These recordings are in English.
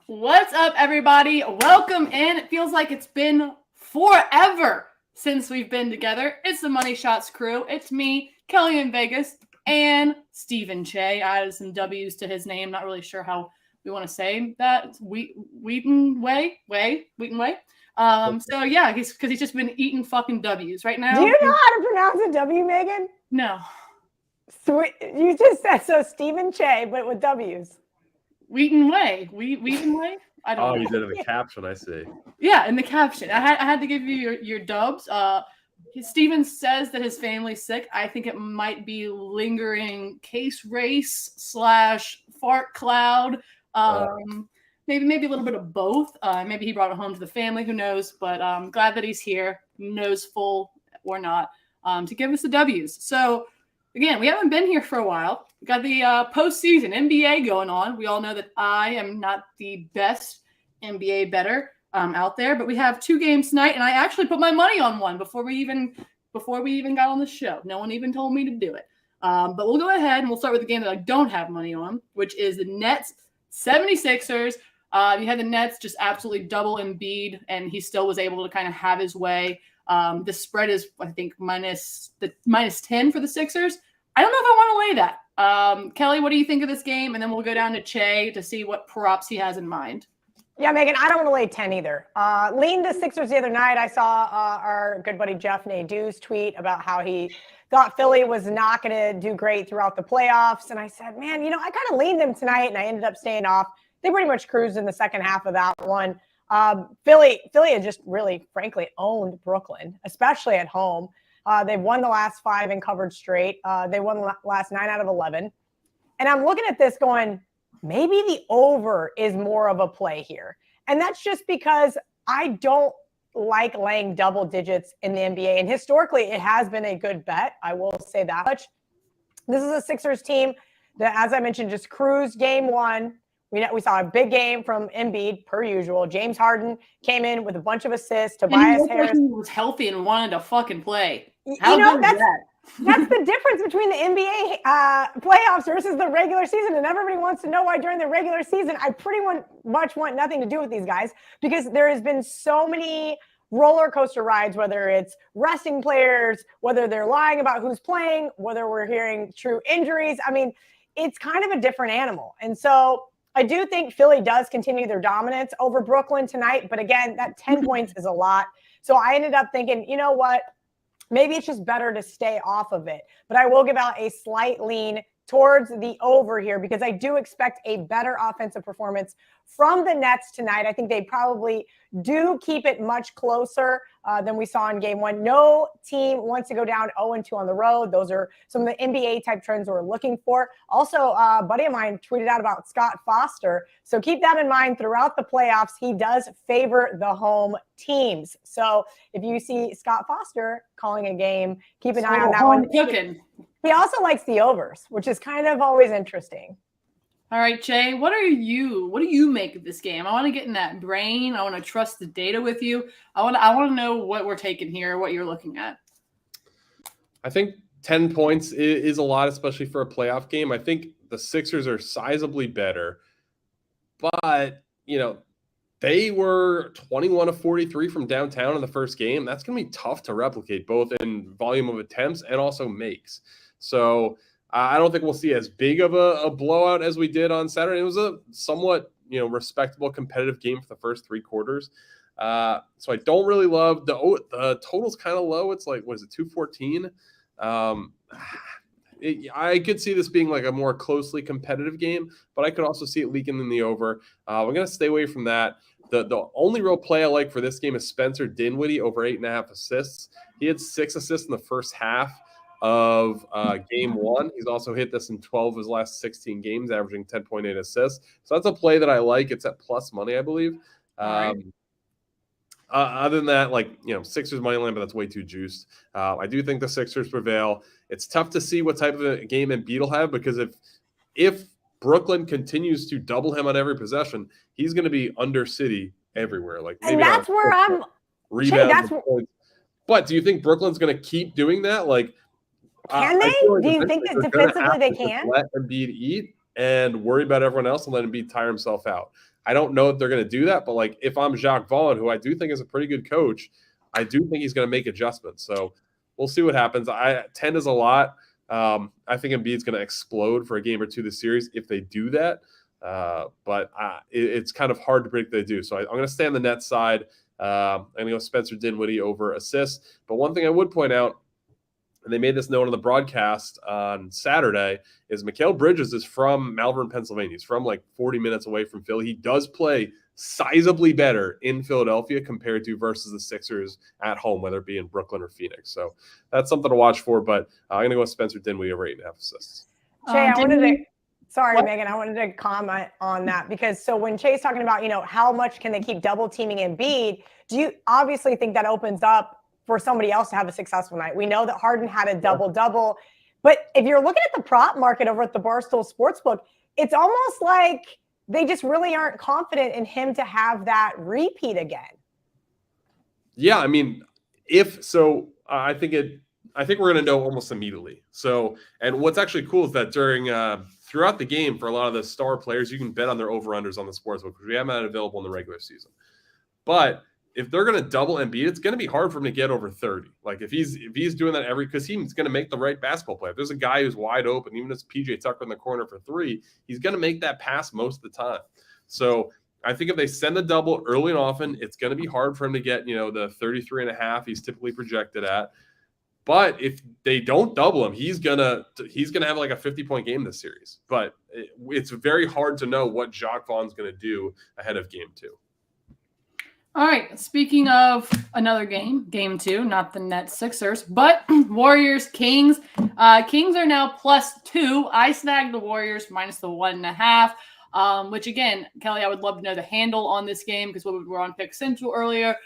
What's up, everybody? Welcome in. It feels like it's been forever since we've been together. It's the Money Shots crew. It's me, Kelly in Vegas, and Stephen Che. I added some W's to his name. Not really sure how we want to say that. It's Wheaton Wheaton. So yeah, because he's just been eating fucking W's right now. Do you know how to pronounce a W, Megan? No. Sweet. You just said so, Stephen Che, but with W's. Wheaton Wheah. I don't know. You did in the caption, I see. Yeah, in the caption. I had to give you your dubs. Steven says that his family's sick. I think it might be lingering case race / fart cloud. Maybe a little bit of both. Maybe he brought it home to the family. Who knows? But I'm glad that he's here, nose full or not, to give us the W's. So, again, we haven't been here for a while. We got the postseason NBA going on. We all know that I am not the best NBA bettor out there, but we have 2 games tonight, and I actually put my money on one before we even got on the show. No one even told me to do it. But we'll go ahead and we'll start with the game that I don't have money on, which is the Nets 76ers. You had the Nets just absolutely double Embiid, and he still was able to kind of have his way. The spread is, I think, minus 10 for the Sixers. I don't know if I want to lay that. Kelly, what do you think of this game? And then we'll go down to Che to see what props he has in mind. Yeah, Megan, I don't want to lay 10 either. Leaned the Sixers the other night. I saw our good buddy Jeff Nadeau's tweet about how he thought Philly was not going to do great throughout the playoffs. And I said, man, I kind of leaned them tonight, and I ended up staying off. They pretty much cruised in the second half of that one. Philly had just really, frankly, owned Brooklyn, especially at home. They've won the last 5 in coverage straight. They won the last 9 out of 11. And I'm looking at this going, maybe the over is more of a play here. And that's just because I don't like laying double digits in the NBA. And historically, it has been a good bet. I will say that much. This is a Sixers team that, as I mentioned, just cruised game 1. We saw a big game from Embiid, per usual. James Harden came in with a bunch of assists. Tobias Harris like he was healthy and wanted to fucking play. That's the difference between the NBA playoffs versus the regular season. And everybody wants to know why during the regular season, I pretty much want nothing to do with these guys, because there has been so many roller coaster rides, whether it's resting players, whether they're lying about who's playing, whether we're hearing true injuries. I mean, it's kind of a different animal. And so I do think Philly does continue their dominance over Brooklyn tonight. But again, that 10 points is a lot. So I ended up thinking, you know what? Maybe it's just better to stay off of it. But I will give out a slight lean towards the over here, because I do expect a better offensive performance from the Nets tonight. I think they probably do keep it much closer than we saw in game 1. No team wants to go down 0-2 on the road. Those are some of the NBA type trends we're looking for. Also, a buddy of mine tweeted out about Scott Foster. So keep that in mind throughout the playoffs. He does favor the home teams. So if you see Scott Foster calling a game, keep an eye on that one. Cooking. He also likes the overs, which is kind of always interesting. All right, Jay, what do you make of this game? I want to get in that brain. I want to trust the data with you. I want to know what we're taking here, what you're looking at. I think 10 points is a lot, especially for a playoff game. I think the Sixers are sizably better, but they were 21 of 43 from downtown in the first game. That's going to be tough to replicate, both in volume of attempts and also makes. So I don't think we'll see as big of a blowout as we did on Saturday. It was a somewhat, respectable competitive game for the first 3 quarters. So I don't really love the total's kind of low. It's like, what is it, 214? I could see this being like a more closely competitive game, but I could also see it leaking in the over. We're going to stay away from that. The only real play I like for this game is Spencer Dinwiddie over 8.5 assists. He had 6 assists in the first half of game 1. He's also hit this in 12 of his last 16 games, averaging 10.8 assists. So that's a play that I like. It's at plus money, I believe. Right. Other than that, Sixers money line, but that's way too juiced. I do think the Sixers prevail. It's tough to see what type of a game Embiid will have, because if Brooklyn continues to double him on every possession, he's going to be under City everywhere. And that's where I'm rebounds. But do you think Brooklyn's going to keep doing that? Can they? Do you think that defensively they can? Let Embiid eat and worry about everyone else and let Embiid tire himself out. I don't know if they're going to do that, but like if I'm Jacques Vaughn, who I do think is a pretty good coach, I do think he's going to make adjustments. So we'll see what happens. 10 is a lot. I think Embiid's going to explode for a game or two this series if they do that. But it's kind of hard to predict they do. So I'm going to stay on the Nets side. I'm going to go Spencer Dinwiddie over assists. But one thing I would point out, and they made this known on the broadcast on Saturday, is Mikal Bridges is from Malvern, Pennsylvania. He's from like 40 minutes away from Philly. He does play sizably better in Philadelphia compared to versus the Sixers at home, whether it be in Brooklyn or Phoenix. So that's something to watch for. But I'm going to go with Spencer Dinwiddie over 8.5 assists. Shay, Megan, I wanted to comment on that because so when Shay's talking about, how much can they keep double teaming Embiid, do you obviously think that opens up for somebody else to have a successful night? We know that Harden had a double-double, but if you're looking at the prop market over at the Barstool Sportsbook, it's almost like they just really aren't confident in him to have that repeat again. Yeah, I mean, I think we're going to know almost immediately. So, and what's actually cool is that throughout the game for a lot of the star players, you can bet on their over-unders on the sportsbook, because we haven't had it available in the regular season. But if they're going to double Embiid, it's going to be hard for him to get over 30. Like if he's doing that because he's going to make the right basketball play. If there's a guy who's wide open, even if it's PJ Tucker in the corner for 3, he's going to make that pass most of the time. So I think if they send the double early and often, it's going to be hard for him to get, the 33.5 he's typically projected at. But if they don't double him, he's gonna have like a 50-point game this series. But it's very hard to know what Jacques Vaughn's going to do ahead of game 2. All right, speaking of another game 2, not the Nets Sixers, but Warriors Kings. Kings are now +2. I snagged the Warriors minus the 1.5, which again, Kelly, I would love to know the handle on this game because we were on Pick Central earlier.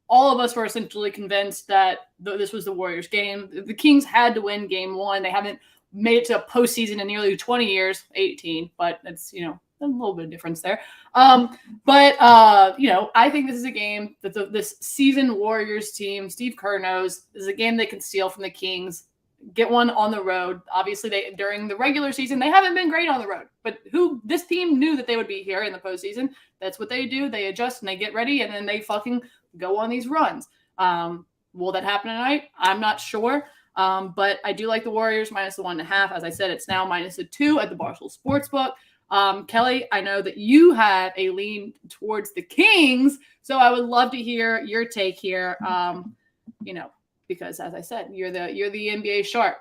All of us were essentially convinced that this was the Warriors game. The Kings had to win game 1. They haven't made it to a postseason in nearly 20 years, 18, but it's, a little bit of difference there. But I think this is a game that this seasoned Warriors team, Steve Kerr knows, is a game they can steal from the Kings, get one on the road. Obviously, during the regular season, they haven't been great on the road. But this team knew that they would be here in the postseason. That's what they do. They adjust and they get ready, and then they fucking go on these runs. Will that happen tonight? I'm not sure. But I do like the Warriors minus the 1.5. As I said, it's now minus the 2 at the Barstool Sportsbook. Kelly, I know that you had a lean towards the Kings, so I would love to hear your take here. Because as I said, you're the NBA sharp.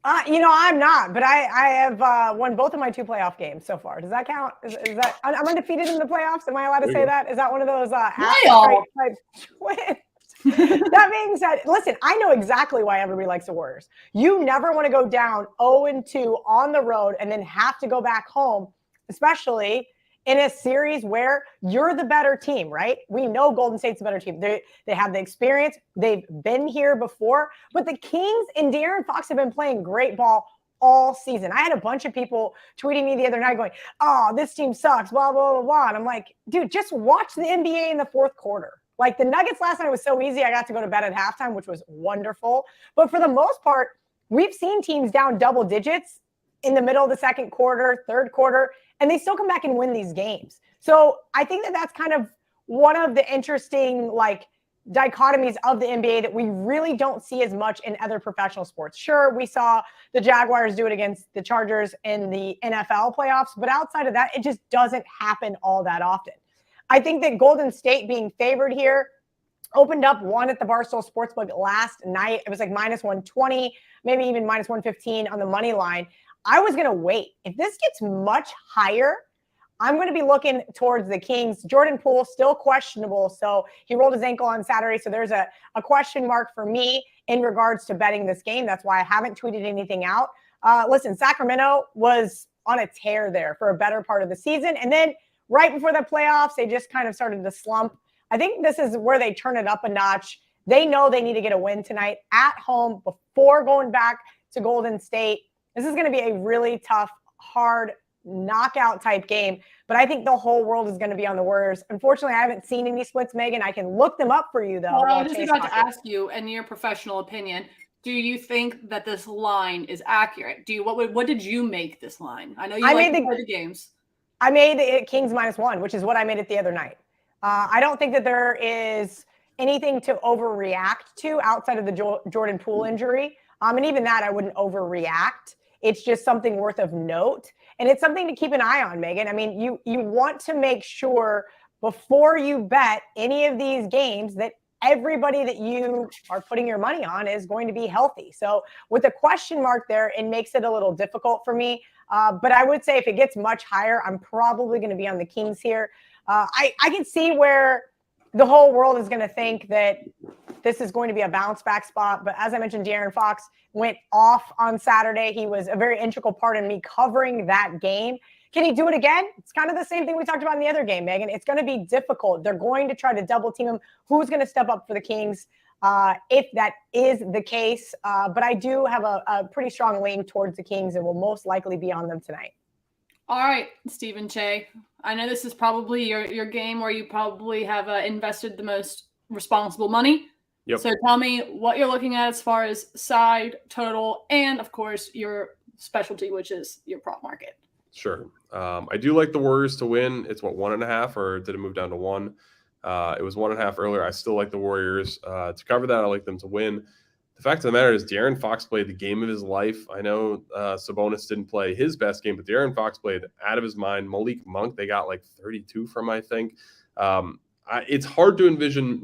I'm not, but I have won both of my 2 playoff games so far. Does that count? Is that I'm undefeated in the playoffs? Am I allowed to say that? Is that one of those type wins? That being said, listen, I know exactly why everybody likes the Warriors. You never want to go down 0-2 on the road and then have to go back home, especially in a series where you're the better team, right? We know Golden State's the better team. They have the experience. They've been here before. But the Kings and De'Aaron Fox have been playing great ball all season. I had a bunch of people tweeting me the other night going, oh, this team sucks, blah, blah, blah, blah. And I'm like, dude, just watch the NBA in the fourth quarter. Like the Nuggets last night was so easy. I got to go to bed at halftime, which was wonderful. But for the most part, we've seen teams down double digits in the middle of the second quarter, third quarter, and they still come back and win these games. So I think that that's kind of one of the interesting dichotomies of the NBA that we really don't see as much in other professional sports. Sure, we saw the Jaguars do it against the Chargers in the NFL playoffs, but outside of that, it just doesn't happen all that often. I think that Golden State being favored here opened up one at the Barstool Sportsbook last night. It was like minus 120, maybe even minus 115 on the money line. I was going to wait. If this gets much higher, I'm going to be looking towards the Kings. Jordan Poole still questionable, so he rolled his ankle on Saturday, so there's a question mark for me in regards to betting this game. That's why I haven't tweeted anything out. Listen, Sacramento was on a tear there for a better part of the season, and then right before the playoffs, they just kind of started to slump. I think this is where they turn it up a notch. They know they need to get a win tonight at home before going back to Golden State. This is going to be a really tough, hard, knockout type game, but I think the whole world is going to be on the Warriors. Unfortunately, I haven't seen any splits, Megan. I can look them up for you, though. Well, I was just about to ask you, in your professional opinion, do you think that this line is accurate? What did you make this line? I know you like the games. I made it Kings -1, which is what I made it the other night. I don't think that there is anything to overreact to outside of the Jordan Poole injury. And even that, I wouldn't overreact. It's just something worth of note. And it's something to keep an eye on, Megan. I mean, you want to make sure before you bet any of these games that everybody that you are putting your money on is going to be healthy. So with a question mark there, it makes it a little difficult for me. But I would say if it gets much higher, I'm probably going to be on the Kings here. I can see where the whole world is going to think that this is going to be a bounce back spot. But as I mentioned, De'Aaron Fox went off on Saturday. He was a very integral part in me covering that game. Can he do it again? It's kind of the same thing we talked about in the other game, Megan. It's going to be difficult. They're going to try to double team him. Who's going to step up for the Kings if that is the case? But I do have a pretty strong lean towards the Kings and will most likely be on them tonight. All right, Stephen Che. I know this is probably your game where you probably have invested the most responsible money. Yep. So tell me what you're looking at as far as side, total, and, of course, your specialty, which is your prop market. Sure. I do like the Warriors to win. It's 1.5, or did it move down to 1? It was 1.5 earlier. I still like the Warriors to cover that. I like them to win. The fact of the matter is De'Aaron Fox played the game of his life. I know Sabonis didn't play his best game, but De'Aaron Fox played out of his mind. Malik Monk, they got like 32 from, I think. It's hard to envision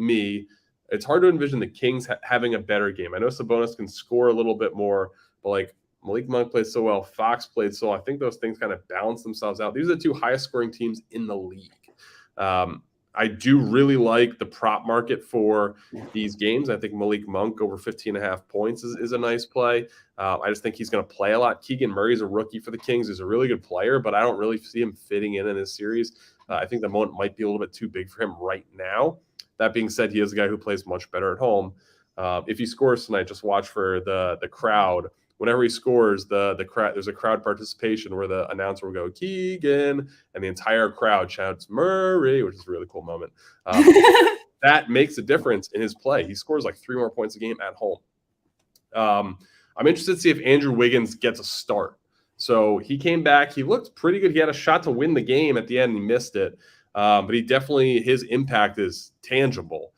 It's hard to envision the Kings having a better game. I know Sabonis can score a little bit more, but like Malik Monk played so well, Fox played so well. I think those things kind of balance themselves out. These are the two highest scoring teams in the league. I do really like the prop market for these games. I think Malik Monk over 15.5 points is a nice play. I just think he's going to play a lot. Keegan Murray's a rookie for the Kings. He's a really good player, but I don't really see him fitting in this series. I think the moment might be a little bit too big for him right now. That being said, he is a guy who plays much better at home. If he scores tonight, just watch for the crowd. Whenever he scores, the crowd, there's a crowd participation where the announcer will go Keegan, and the entire crowd shouts Murray, which is a really cool moment. That makes a difference in his play. He scores like 3 more points a game at home. I'm interested to see if Andrew Wiggins gets a start. So he came back. He looked pretty good. He had a shot to win the game at the end. And he missed it. But his impact is tangible.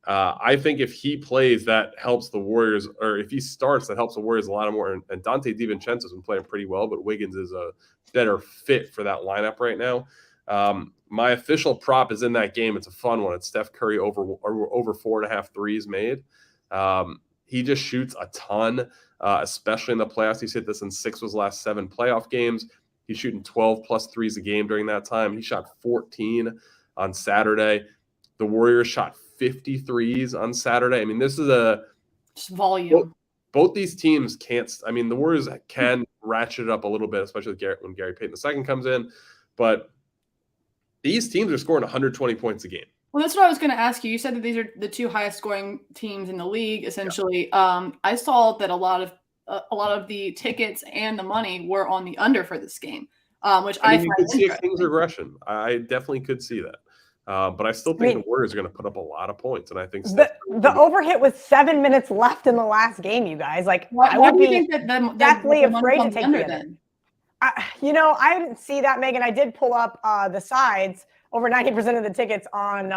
I think if he plays, that helps the Warriors, or if he starts, that helps the Warriors a lot more. And Dante DiVincenzo's been playing pretty well, but Wiggins is a better fit for that lineup right now. My official prop is in that game. It's a fun one. It's Steph Curry over 4.5 threes made. He just shoots a ton, especially in the playoffs. He's hit this in 6 of his last 7 playoff games. He's shooting 12 plus threes a game during that time. He shot 14 on Saturday. The Warriors shot 53s on Saturday. I mean, this is just volume. Both these teams can't. I mean, the Warriors can ratchet it up a little bit, especially when Gary Payton II comes in. But these teams are scoring 120 points a game. Well, that's what I was going to ask you. You said that these are the 2 highest scoring teams in the league, essentially. Yeah. I saw that a lot of the tickets and the money were on the under for this game, which I find you could see a Kings regression. I definitely could see that. But I still think the Warriors are going to put up a lot of points, and I think the overhit was 7 minutes left in the last game. You guys, like, I would be deathly afraid to take the under. I didn't see that, Megan. I did pull up the sides. Over 90% of the tickets on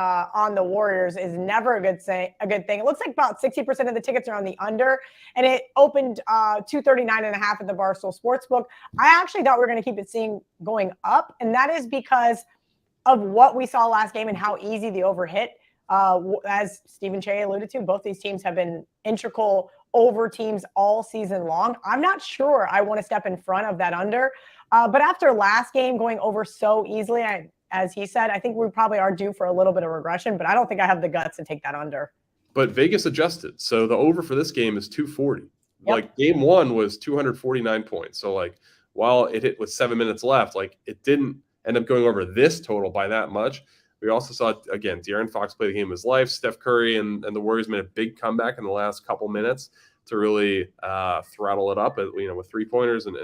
the Warriors is never a good thing. It looks like about 60% of the tickets are on the under, and it opened 239.5 at the Barstool Sportsbook. I actually thought we were going to keep it going up, and that is because of what we saw last game and how easy the overhit. As Stephen Che alluded to, both these teams have been integral over teams all season long. I'm not sure I want to step in front of that under, but after last game going over so easily, as he said, I think we probably are due for a little bit of regression, but I don't think I have the guts to take that under. But Vegas adjusted. So the over for this game is 240. Yep. Like game 1 was 249 points. So like while it hit with 7 minutes left, like it didn't end up going over this total by that much. We also saw, again, De'Aaron Fox play the game of his life. Steph Curry and the Warriors made a big comeback in the last couple minutes to really throttle it up, with 3-pointers and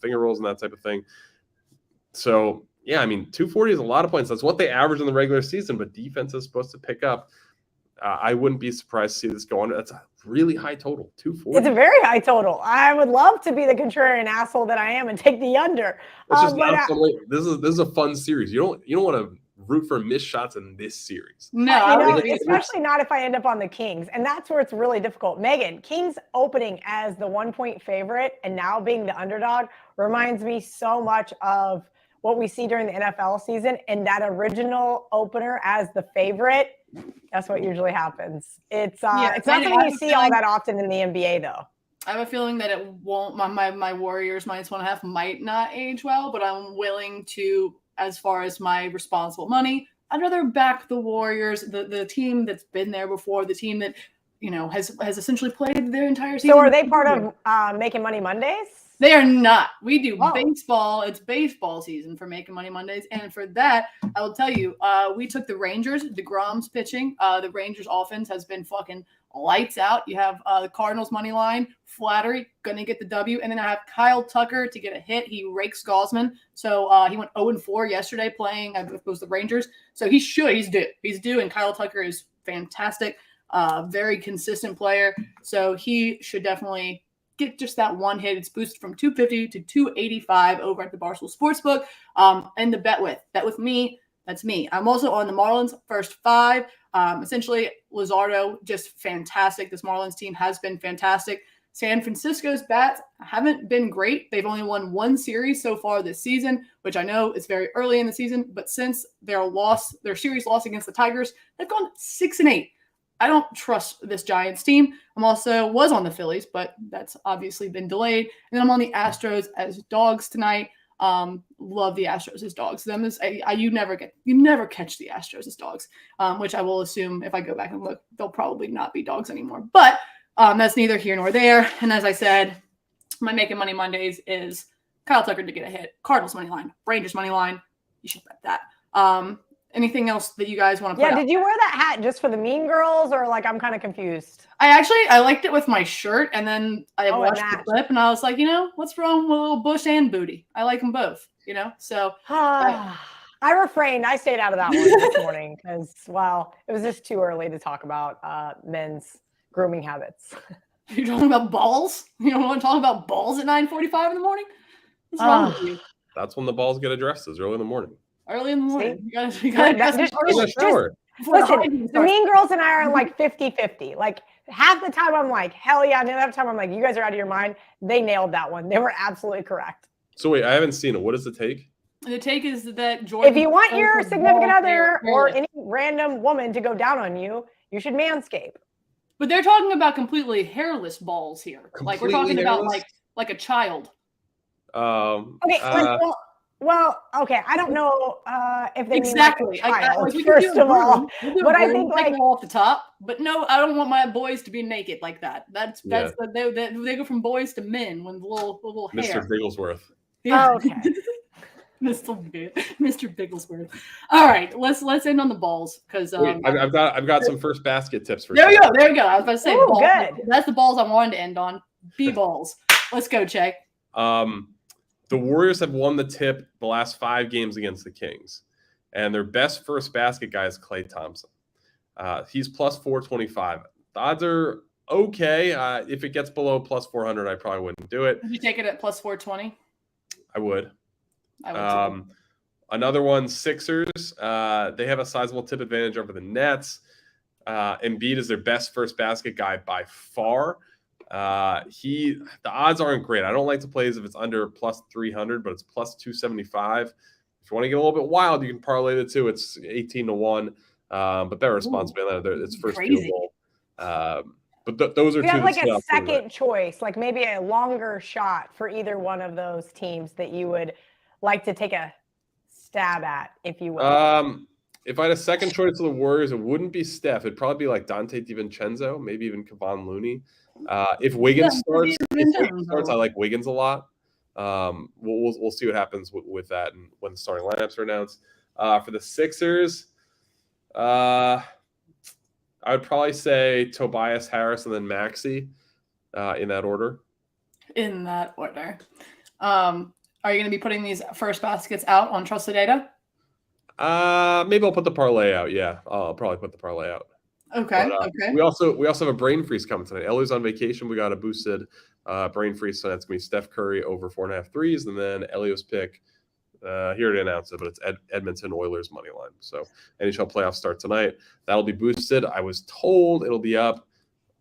finger rolls and that type of thing. So, yeah, I mean, 240 is a lot of points. That's what they average in the regular season, but defense is supposed to pick up. I wouldn't be surprised to see this go under. That's a really high total, 240. It's a very high total. I would love to be the contrarian asshole that I am and take the under. It's just not a fun way. This is a fun series. You don't want to root for missed shots in this series. No, especially not if I end up on the Kings, and that's where it's really difficult. Megan, Kings opening as the 1-point favorite and now being the underdog reminds me so much of what we see during the NFL season, and that original opener as the favorite. That's what usually happens. It's not something you see all that often in the NBA, though. I have a feeling that it won't. My Warriors -1.5 might not age well, but I'm willing to, as far as my responsible money, I'd rather back the Warriors, the team that's been there before, the team that has essentially played their entire season. So are they part of Making Money Mondays? They are not. We do baseball. It's baseball season for Making Money Mondays. And for that, I will tell you, we took the Rangers. DeGrom's pitching. The Rangers offense has been fucking lights out. You have the Cardinals money line. Flattery, going to get the W. And then I have Kyle Tucker to get a hit. He rakes Gosman. So he went 0-4 yesterday playing, I believe it was the Rangers. So he's due. He's due. And Kyle Tucker is fantastic. Very consistent player. So he should definitely get just that one hit. It's boosted from 250 to 285 over at the Barstool Sportsbook. And the bet with me, that's me. I'm also on the Marlins first 5. Essentially, Luzardo, just fantastic. This Marlins team has been fantastic. San Francisco's bats haven't been great. They've only won 1 series so far this season, which I know is very early in the season. But since their series loss against the Tigers, they've gone 6-8. I don't trust this Giants team. Was on the Phillies, but that's obviously been delayed. And then I'm on the Astros as dogs tonight. Love the Astros as dogs. You never catch the Astros as dogs, which I will assume if I go back and look, they'll probably not be dogs anymore. But that's neither here nor there. And as I said, my Making Money Mondays is Kyle Tucker to get a hit, Cardinals money line, Rangers money line. You should bet that. Anything else that you guys want to put out? Did you wear that hat just for the Mean Girls, or I'm kind of confused? I liked it with my shirt, and then I watched the clip, and I was like, what's wrong with a little bush and booty? I like them both, so. I refrained. I stayed out of that one this morning because, it was just too early to talk about men's grooming habits. You're talking about balls? You don't want to talk about balls at 9:45 in the morning? What's wrong with you? That's when the balls get addressed, is early in the morning. Early in the morning. See? You gotta listen, the Mean Girls and I are 50-50. Half the time I'm like, hell yeah. And the other time I'm like, you guys are out of your mind. They nailed that one. They were absolutely correct. So wait, I haven't seen it. What is the take? The take is that Jordan. If you want your significant other or any random woman to go down on you, you should manscape. But they're talking about completely hairless balls here. We're talking about like a child. Okay. Okay. I don't know if they exactly. mean child, first of all, but I think off the top. But no, I don't want my boys to be naked like that. That's they go from boys to men with little hair. Mr. Bigglesworth. Yeah. Oh, okay. Mr. Bigglesworth. All right, let's end on the balls because I've got some first basket tips for you. There we go. I was about to say balls. Good. That's the balls I wanted to end on. B-balls. Let's go, Che. The Warriors have won the tip the last 5 games against the Kings, and their best first basket guy is Klay Thompson. He's plus 425. The odds are okay. If it gets below plus 400, I probably wouldn't do it. Would you take it at plus 420? I would. Too. Another one, Sixers. They have a sizable tip advantage over the Nets. Embiid is their best first basket guy by far. The odds aren't great. I don't like to play as if it's under plus 300, but it's plus 275. If you want to get a little bit wild, you can parlay the two. It's 18-1. But they're responsible. It's first field goal. But those are you two. Have a second choice, maybe a longer shot for either one of those teams that you would like to take a stab at, if you will. If I had a second choice of the Warriors, it wouldn't be Steph. It'd probably be Dante DiVincenzo, maybe even Kevon Looney. If Wiggins starts, I like Wiggins a lot. We'll see what happens with that and when the starting lineups are announced. For the Sixers, I would probably say Tobias Harris and then Maxey in that order. Are you going to be putting these first baskets out on Trusted Data? Maybe I'll put the parlay out. Yeah, I'll probably put the parlay out. Okay. But, Okay. we also have a brain freeze coming tonight. Ellie's on vacation. We got a boosted brain freeze, so that's gonna be Steph Curry over 4.5 threes, and then Elio's pick. Here to announce it, but it's Edmonton Oilers money line. So NHL playoffs start tonight. That'll be boosted. I was told it'll be up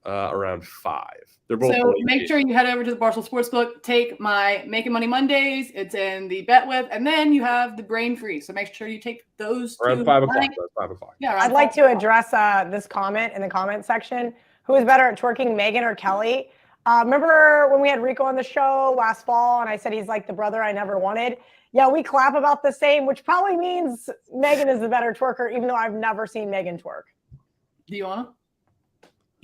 around 5. They're both. So make sure you head over to the Barstool Sportsbook. Take my Making Money Mondays. It's in the bet with, and then you have the brain freeze. So make sure you take those around 5 o'clock. 5 o'clock. Yeah, I'd like to address this comment in the comment section. Who is better at twerking, Megan or Kelly? Remember when we had Rico on the show last fall, and I said he's like the brother I never wanted? Yeah, we clap about the same, which probably means Megan is the better twerker, even though I've never seen Megan twerk. Do you want to?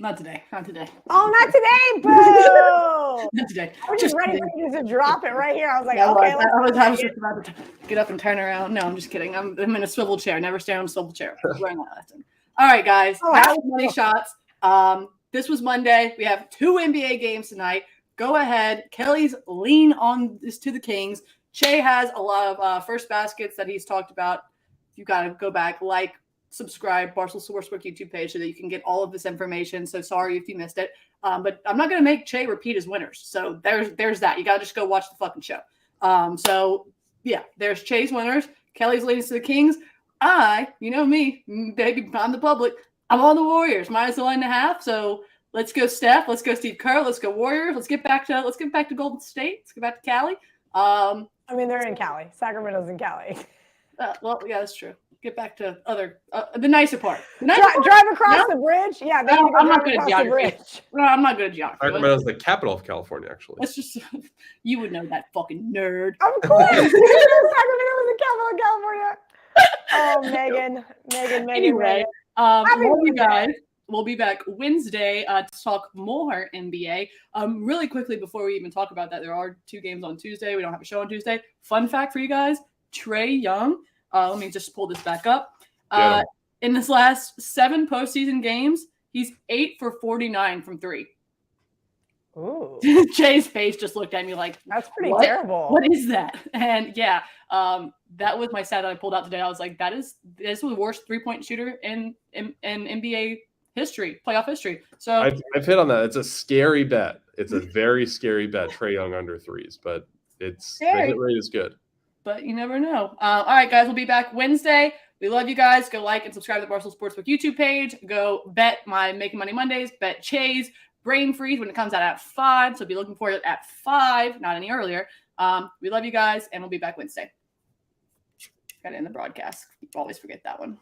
Not today. Not today. Oh, not today, boo! Not today. I was just ready today. for you to drop it right here. I was like, Yeah, okay. I was just about to get up and turn around. No, I'm just kidding. I'm in a swivel chair. Never stand on a swivel chair. Learn that lesson. All right, guys. That was Money Shots. This was Monday. We have 2 NBA games tonight. Go ahead. Kelly's lean on this to the Kings. Che has a lot of first baskets that he's talked about. You got to go back, subscribe, Barstool Sportsbook YouTube page so that you can get all of this information. So sorry if you missed it. But I'm not going to make Che repeat his winners. So there's that. You got to just go watch the fucking show. So, yeah, there's Che's winners. Kelly's leading to the Kings. You know me, baby, I'm the public. I'm on the Warriors, -1.5. So let's go Steph. Let's go Steve Kerr. Let's go Warriors. Let's get back to Golden State. Let's get back to Cali. I mean, they're in Cali. Sacramento's in Cali. Well, yeah, that's true. Get back to the nicer part. Drive across the bridge. Yeah, I'm not good at geography. No, I'm not good at geography. Sacramento's the capital of California, actually. That's just you would know that, fucking nerd. Of course, Sacramento was the capital of California. Oh, Megan. Anyway, love you guys. We'll be back Wednesday to talk more NBA. Really quickly before we even talk about that, there are 2 games on Tuesday. We don't have a show on Tuesday. Fun fact for you guys: Trae Young. Let me just pull this back up. In this last 7 postseason games, he's 8 for 49 from 3. Ooh. Jay's face just looked at me like, that's pretty terrible. What is that? And yeah, that was my stat that I pulled out today. I was like, this was the worst 3-point shooter in NBA history, playoff history. So I've hit on that. It's a scary bet. It's a very scary bet. Trae Young under 3s, but the hit rate is good. But you never know. All right, guys, we'll be back Wednesday. We love you guys. Go like and subscribe to the Barstool Sportsbook YouTube page. Go bet my Making Money Mondays. Bet Che's Brain Freeze when it comes out at 5. So be looking for it at 5, not any earlier. We love you guys, and we'll be back Wednesday. Got to end the broadcast. Always forget that one.